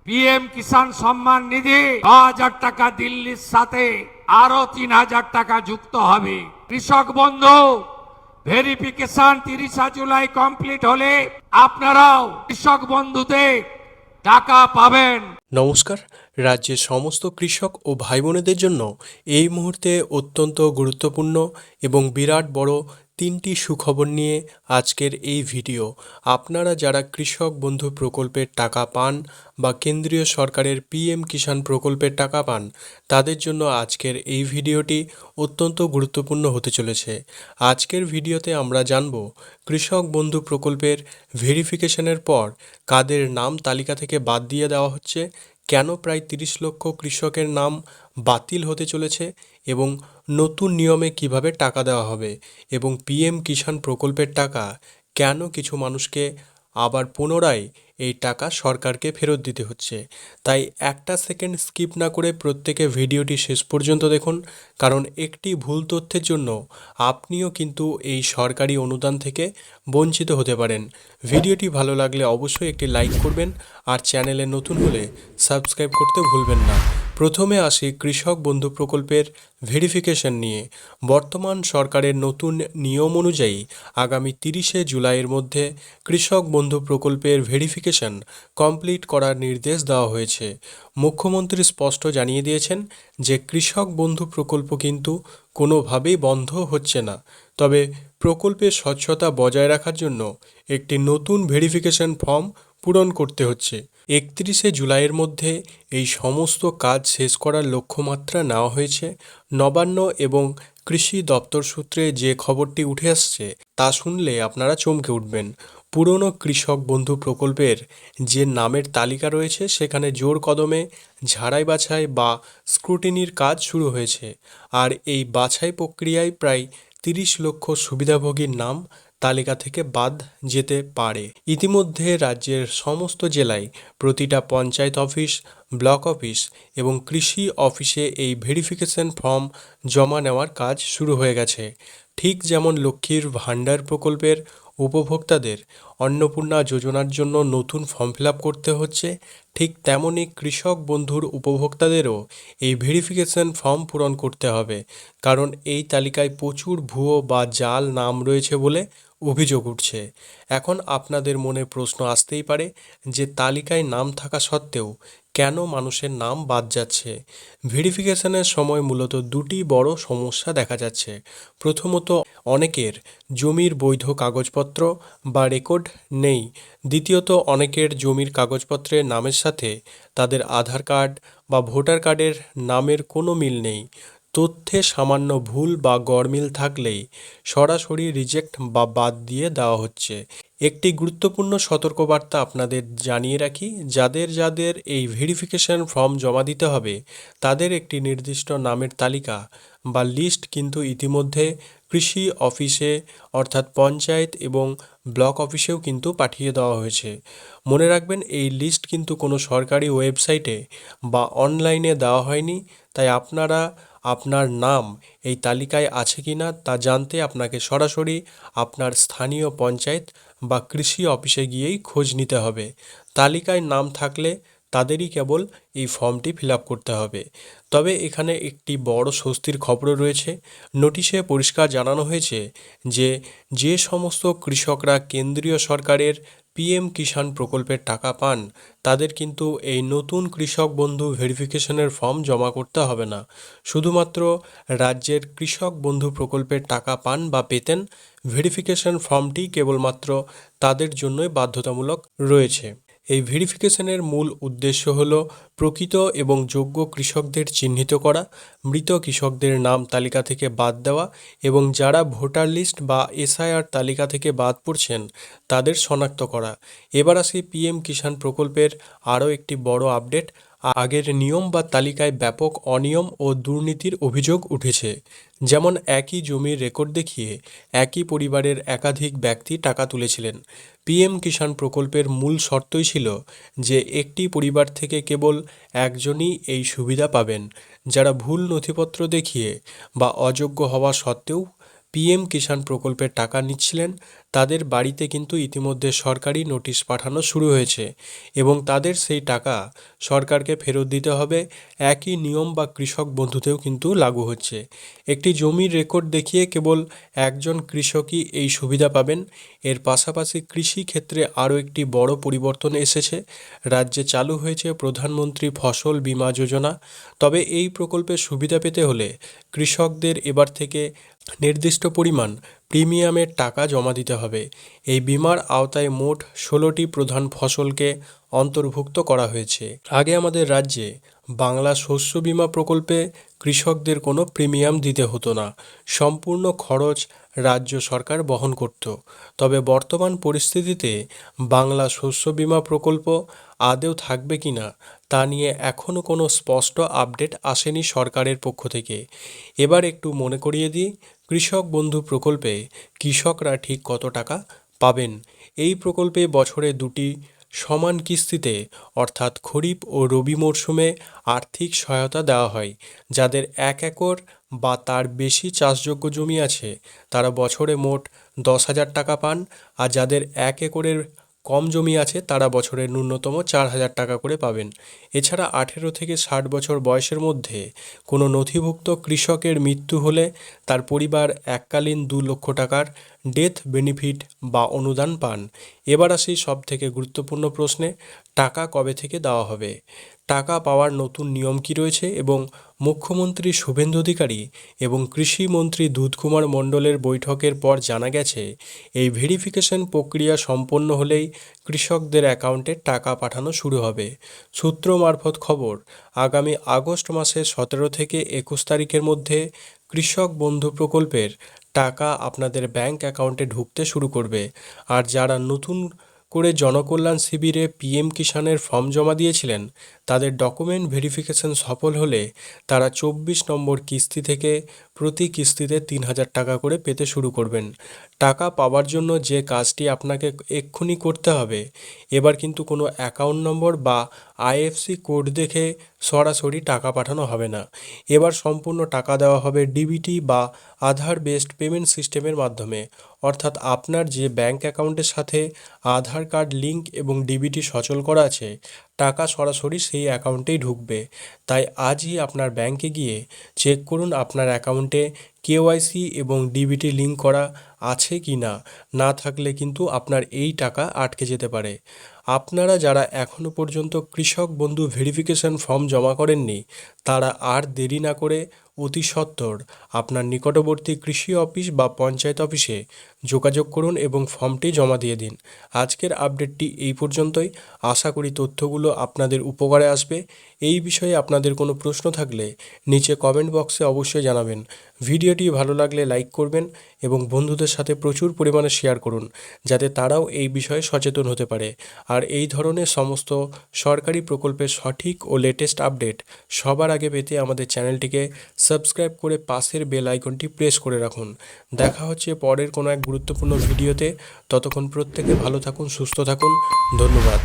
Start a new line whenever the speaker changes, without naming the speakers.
PM Kisan Samman Nidhi ৬০০০ টাকা দিল্লির সাথে আরো ৩০০০ টাকা যুক্ত হবে। কৃষক বন্ধু ভেরিফিকেশন ৩০ জুলাই কমপ্লিট হলে আপনারাও কৃষক বন্ধুতে টাকা পাবেন।
নমস্কার। রাজ্যের সমস্ত কৃষক ও ভাই বোনেদের জন্য এই মুহূর্তে অত্যন্ত গুরুত্বপূর্ণ এবং বিরাট বড় তিনটি সুখবর নিয়ে আজকের এই ভিডিও। আপনারা যারা কৃষক বন্ধু প্রকল্পের টাকা পান বা কেন্দ্রীয় সরকারের পিএম কিষাণ প্রকল্পের টাকা পান, তাদের জন্য আজকের এই ভিডিওটি অত্যন্ত গুরুত্বপূর্ণ হতে চলেছে। আজকের ভিডিওতে আমরা জানব কৃষক বন্ধু প্রকল্পের ভেরিফিকেশনের পর কাদের নাম তালিকা থেকে বাদ দিয়ে দেওয়া হচ্ছে, কেন প্রায় ৩০ লক্ষ কৃষকের নাম বাতিল হতে চলেছে এবং নতুন নিয়মে কিভাবে টাকা দেওয়া হবে, এবং পিএম কিষাণ প্রকল্পের টাকা কেন কিছু মানুষকে আবার পুনরায় এই টাকা সরকারকে ফেরত দিতে হচ্ছে। তাই একটা সেকেন্ড স্কিপ না করে প্রত্যেকে ভিডিওটি শেষ পর্যন্ত দেখুন, কারণ একটি ভুল তথ্যের জন্য আপনিও কিন্তু এই সরকারি অনুদান থেকে বঞ্চিত হতে পারেন। ভিডিওটি ভালো লাগলে অবশ্যই একটি লাইক করবেন আর চ্যানেলে নতুন হলে সাবস্ক্রাইব করতে ভুলবেন না। প্রথমে আসি কৃষক বন্ধু প্রকল্পের ভেরিফিকেশন নিয়ে। বর্তমান সরকারের নতুন নিয়ম অনুযায়ী আগামী ৩০শে জুলাইয়ের মধ্যে কৃষক বন্ধু প্রকল্পের ভেরিফিকেশন কমপ্লিট করার নির্দেশ দেওয়া হয়েছে। মুখ্যমন্ত্রী স্পষ্ট জানিয়ে দিয়েছেন যে কৃষক বন্ধু প্রকল্প কিন্তু কোনোভাবেই বন্ধ হচ্ছে না, তবে প্রকল্পের স্বচ্ছতা বজায় রাখার জন্য একটি নতুন ভেরিফিকেশন ফর্ম পূরণ করতে হচ্ছে। ৩১শে জুলাইয়ের মধ্যে এই সমস্ত কাজ শেষ করার লক্ষ্যমাত্রা নেওয়া হয়েছে। নবান্ন এবং কৃষি দপ্তর সূত্রে যে খবরটি উঠে আসছে তা শুনলে আপনারা চমকে উঠবেন। পুরনো কৃষক বন্ধু প্রকল্পের যে নামের তালিকা রয়েছে সেখানে জোর কদমে ঝাড়াই বাছাই বা স্ক্রুটিনির কাজ শুরু হয়েছে, আর এই বাছাই প্রক্রিয়ায় প্রায় ৩০ লক্ষ সুবিধাভোগীর নাম তালিকা থেকে বাদ যেতে পারে। ইতিমধ্যে রাজ্যের সমস্ত জেলায় প্রতিটা পঞ্চায়েত অফিস, ব্লক অফিস এবং কৃষি অফিসে এই ভেরিফিকেশন ফর্ম জমা নেওয়ার কাজ শুরু হয়ে গেছে। ঠিক যেমন লক্ষ্মীর ভাণ্ডার প্রকল্পের উপভোক্তাদের অন্নপূর্ণা যোজনার জন্য নতুন ফর্ম ফিল আপ করতে হচ্ছে, ঠিক তেমনই কৃষক বন্ধুর উপভোক্তাদেরও এই ভেরিফিকেশন ফর্ম পূরণ করতে হবে, কারণ এই তালিকায় প্রচুর ভুয়ো বা জাল নাম রয়েছে বলে অভিযোগ উঠছে। এখন আপনাদের মনে প্রশ্ন আসতেই পারে যে তালিকায় নাম থাকা সত্ত্বেও কেন মানুষের নাম বাদ যাচ্ছে। ভেরিফিকেশনের সময় মূলত দুটি বড় সমস্যা দেখা যাচ্ছে। প্রথমত, অনেকের জমির বৈধ কাগজপত্র বা রেকর্ড নেই। দ্বিতীয়ত, অনেকের জমির কাগজপত্রের নামের সাথে তাদের আধার কার্ড বা ভোটার কার্ডের নামের কোনো মিল নেই। তথ্যে সামান্য ভুল বা গড়মিল থাকলেই সরাসরি রিজেক্ট বা বাদ দিয়ে দেওয়া হচ্ছে। একটি গুরুত্বপূর্ণ সতর্কবার্তা আপনাদের জানিয়ে রাখি, যাদের যাদের এই ভেরিফিকেশন ফর্ম জমা দিতে হবে তাদের একটি নির্দিষ্ট নামের তালিকা বা লিস্ট কিন্তু ইতিমধ্যে কৃষি অফিসে অর্থাৎ পঞ্চায়েত এবং ব্লক অফিসেও কিন্তু পাঠিয়ে দেওয়া হয়েছে। মনে রাখবেন, এই লিস্ট কিন্তু কোনো সরকারি ওয়েবসাইটে বা অনলাইনে দেওয়া হয়নি, তাই আপনারা আপনার নাম এই তালিকায় আছে কি না তা জানতে আপনাকে সরাসরি আপনার স্থানীয় পঞ্চায়েত বা কৃষি অফিসে গিয়েই খোঁজ নিতে হবে। তালিকায় নাম থাকলে তাদেরই কেবল এই ফর্মটি ফিল আপ করতে হবে। তবে এখানে একটি বড় স্বস্তির খবরও রয়েছে। নোটিশে পরিষ্কার জানানো হয়েছে যে যে সমস্ত কৃষকরা কেন্দ্রীয় সরকারের পিএম কিষাণ প্রকল্পের টাকা পান তাদের কিন্তু এই নতুন কৃষক বন্ধু ভেরিফিকেশনের ফর্ম জমা করতে হবে না। শুধুমাত্র রাজ্যের কৃষক বন্ধু প্রকল্পের টাকা পান বা পেতেন, ভেরিফিকেশন ফর্মটি কেবলমাত্র তাদের জন্যই বাধ্যতামূলক রয়েছে। এই ভেরিফিকেশনের মূল উদ্দেশ্য হল প্রকৃত এবং যোগ্য কৃষকদের চিহ্নিত করা, মৃত কৃষকদের নাম তালিকা থেকে বাদ দেওয়া এবং যারা ভোটার লিস্ট বা এসআইআর তালিকা থেকে বাদ পড়ছেন তাদের শনাক্ত করা। এবার আসি পিএম কিষাণ প্রকল্পের আরও একটি বড় আপডেট। আগের নিয়ম বা তালিকায় ব্যাপক অনিয়ম ও দুর্নীতির অভিযোগ উঠেছে। যেমন একই জমির রেকর্ড দেখিয়ে একই পরিবারের একাধিক ব্যক্তি টাকা তুলেছিলেন। পিএম কিষাণ প্রকল্পের মূল শর্তই ছিল যে একটি পরিবার থেকে কেবল একজনই এই সুবিধা পাবেন। যারা ভুল নথিপত্র দেখিয়ে বা অযোগ্য হওয়া সত্ত্বেও পিএম কিষাণ প্রকল্পের টাকা নিচ্ছিলেন তাদের বাড়িতে কিন্তু ইতিমধ্যে সরকারি নোটিশ পাঠানো শুরু হয়েছে এবং তাদের সেই টাকা সরকারকে ফেরত দিতে হবে। একই নিয়ম বা কৃষক বন্ধুতেও কিন্তু লাগু হচ্ছে। একটি জমির রেকর্ড দেখিয়ে কেবল একজন কৃষকই এই সুবিধা পাবেন। এর পাশাপাশি কৃষি ক্ষেত্রে আরও একটি বড় পরিবর্তন এসেছে। রাজ্যে চালু হয়েছে প্রধানমন্ত্রী ফসল বীমা যোজনা। তবে এই প্রকল্পের সুবিধা পেতে হলে কৃষকদের এবার থেকে নির্দিষ্ট পরিমাণ প্রিমিয়ামের টাকা জমা দিতে হবে। এই বীমার আওতায় মোট 16টি প্রধান ফসলকে অন্তর্ভুক্ত করা হয়েছে। আগে আমাদের রাজ্যে বাংলা শস্য বীমা প্রকল্পে কৃষকদের কোনো প্রিমিয়াম দিতে হতো না, সম্পূর্ণ খরচ রাজ্য সরকার বহন করত। তবে বর্তমান পরিস্থিতিতে বাংলা শস্য বীমা প্রকল্প আদৌ থাকবে কিনা তা নিয়ে এখনও কোনো স্পষ্ট আপডেট আসেনি সরকারের পক্ষ থেকে। এবার একটু মনে করিয়ে দিই, কৃষক বন্ধু প্রকল্পে কৃষকরা ঠিক কত টাকা পাবেন। এই প্রকল্পে বছরে দুটি সমান কিস্তিতে অর্থাৎ খরিফ ও রবি মরশুমে আর্থিক সহায়তা দেওয়া হয়। যাদের 1 একর বা তার বেশি চাষযোগ্য জমি আছে তারা বছরে মোট 10,000 টাকা পান, আর যাদের 1 একরের কম জমি আছে তারা বছরে ন্যূনতম 4,000 টাকা করে পাবেন। এছাড়া 18 থেকে 60 বছর বয়সের মধ্যে কোনো নথিভুক্ত কৃষকের মৃত্যু হলে তার পরিবার এককালীন 2 লক্ষ টাকার ডেথ বেনিফিট বা অনুদান পান। এবার আসি সব থেকে গুরুত্বপূর্ণ প্রশ্নে, টাকা কবে থেকে দেওয়া হবে। টাকা পাওয়ার নতুন নিয়ম কি রয়েছে এবং মুখ্যমন্ত্রী শুভেন্দু অধিকারী এবং কৃষিমন্ত্রী দুধকুমার মণ্ডলের বৈঠকের পর জানা গেছে এই ভেরিফিকেশন প্রক্রিয়া সম্পন্ন হলেই কৃষকদের অ্যাকাউন্টে টাকা পাঠানো শুরু হবে। সূত্র মারফত খবর, আগামী আগস্ট মাসের 17 থেকে 21 তারিখের মধ্যে কৃষক বন্ধু প্রকল্পের টাকা আপনাদের ব্যাংক অ্যাকাউন্টে ঢুকতে শুরু করবে। আর যারা নতুন করে জনকল্যাণ শিবিরে পিএম কিষাণের ফর্ম জমা দিয়েছিলেন তাদের ডকুমেন্ট ভেরিফিকেশন সফল হলে তারা 24 নম্বর কিস্তি থেকে প্রতি কিস্তিতে 3,000 টাকা করে পেতে শুরু করবেন। টাকা পাওয়ার জন্য যে কাজটি আপনাকে এক্ষুনি করতে হবে, এবার কিন্তু কোনো অ্যাকাউন্ট নম্বর বা আইএফসি কোড দেখে সরাসরি টাকা পাঠানো হবে না। এবার সম্পূর্ণ টাকা দেওয়া হবে ডিবিটি বা আধার বেসড পেমেন্ট সিস্টেমের মাধ্যমে। অর্থাৎ আপনার যে ব্যাংক অ্যাকাউন্টের সাথে আধার কার্ড লিঙ্ক এবং ডিবিটি সচল করা আছে, টাকা সরাসরি সেই অ্যাকাউন্টেই ঢুকবে। তাই আজই আপনার ব্যাংকে গিয়ে চেক করুন আপনার অ্যাকাউন্টে কেওয়াইসি এবং ডিবিটি লিঙ্ক করা আছে কি না। না থাকলে কিন্তু আপনার এই টাকা আটকে যেতে পারে। আপনারা যারা এখনও পর্যন্ত কৃষক বন্ধু ভেরিফিকেশন ফর্ম জমা করেননি তারা আর দেরি না করে অতি সত্বর আপনার নিকটবর্তী কৃষি অফিস বা পঞ্চায়েত অফিসে যোগাযোগ করুন এবং ফর্মটি জমা দিয়ে দিন। আজকের আপডেটটি এই পর্যন্তই। আশা করি তথ্যগুলো আপনাদের উপকারে আসবে। এই বিষয়ে আপনাদের কোনো প্রশ্ন থাকলে নিচে কমেন্ট বক্সে অবশ্যই জানাবেন। ভিডিওটি ভালো লাগলে লাইক করবেন এবং বন্ধুদের সাথে প্রচুর পরিমাণে শেয়ার করুন যাতে তারাও এই বিষয়ে সচেতন হতে পারে। আর এই ধরনের সমস্ত সরকারি প্রকল্পের সঠিক ও লেটেস্ট আপডেট সবার আগে পেতে আমাদের চ্যানেলটিকে সাবস্ক্রাইব করে পাশের বেল আইকনটি প্রেস করে রাখুন। দেখা হচ্ছে পরের কোনো এক গুরুত্বপূর্ণ ভিডিওতে। ততক্ষণ প্রত্যেকে ভালো থাকুন, সুস্থ থাকুন। ধন্যবাদ।